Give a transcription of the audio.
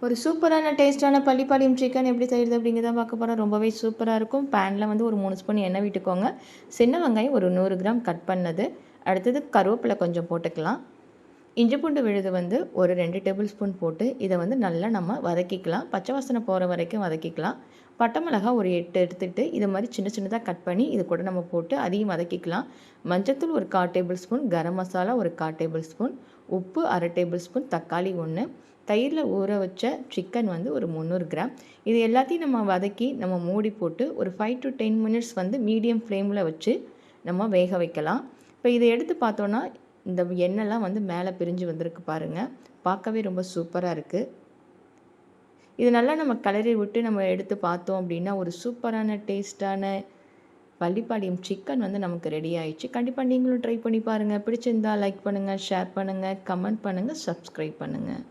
ஒரு சூப்பரான டேஸ்ட்டான பள்ளிப்பாளையம் சிக்கன் எப்படி செய்கிறது அப்படிங்கிறத பார்க்க போகிறோம். ரொம்பவே சூப்பராக இருக்கும். பேனில் வந்து ஒரு 3 ஸ்பூன் எண்ணெய் விட்டுக்கோங்க. சின்ன வெங்காயம் ஒரு 100 கிராம் கட் பண்ணது. அடுத்தது கருவேப்பிலை கொஞ்சம் போட்டுக்கலாம். இஞ்சி பூண்டு விழுது வந்து ஒரு 2 டேபிள் ஸ்பூன் போட்டு இதை வந்து நல்லா நம்ம வதக்கிக்கலாம். பச்சை வாசனை போகிற வரைக்கும் வதக்கிக்கலாம். பட்டை மிளகாய் ஒரு 8 எடுத்துகிட்டு இது மாதிரி சின்ன சின்னதாக கட் பண்ணி இது கூட நம்ம போட்டு அதையும் வதக்கிக்கலாம். மஞ்சத்தூள் ஒரு 1/4 டேபிள் ஸ்பூன், கரம் மசாலா ஒரு 1/4 டேபிள் ஸ்பூன், உப்பு அரை டேபிள் ஸ்பூன், தக்காளி 1, தயிரில் ஊற வச்ச சிக்கன் வந்து ஒரு 300 கிராம். இது எல்லாத்தையும் நம்ம வதக்கி நம்ம மூடி போட்டு ஒரு 5 to 10 மினிட்ஸ் வந்து மீடியம் ஃப்ளேமில் வச்சு நம்ம வேக வைக்கலாம். இப்போ இதை எடுத்து பார்த்தோன்னா இந்த எண்ணெய்லாம் வந்து மேலே பிரிஞ்சு வந்திருக்கு பாருங்கள். பார்க்கவே ரொம்ப சூப்பராக இருக்குது. இது நல்லா நம்ம கிளறி விட்டு நம்ம எடுத்து பார்த்தோம் அப்படின்னா ஒரு சூப்பரான டேஸ்ட்டான பள்ளிப்பாளையம் சிக்கன் வந்து நமக்கு ரெடி ஆயிடுச்சு. கண்டிப்பாக நீங்களும் ட்ரை பண்ணி பாருங்கள். பிடிச்சிருந்தா லைக் பண்ணுங்கள், ஷேர் பண்ணுங்கள், கமெண்ட் பண்ணுங்கள், சப்ஸ்கிரைப் பண்ணுங்கள்.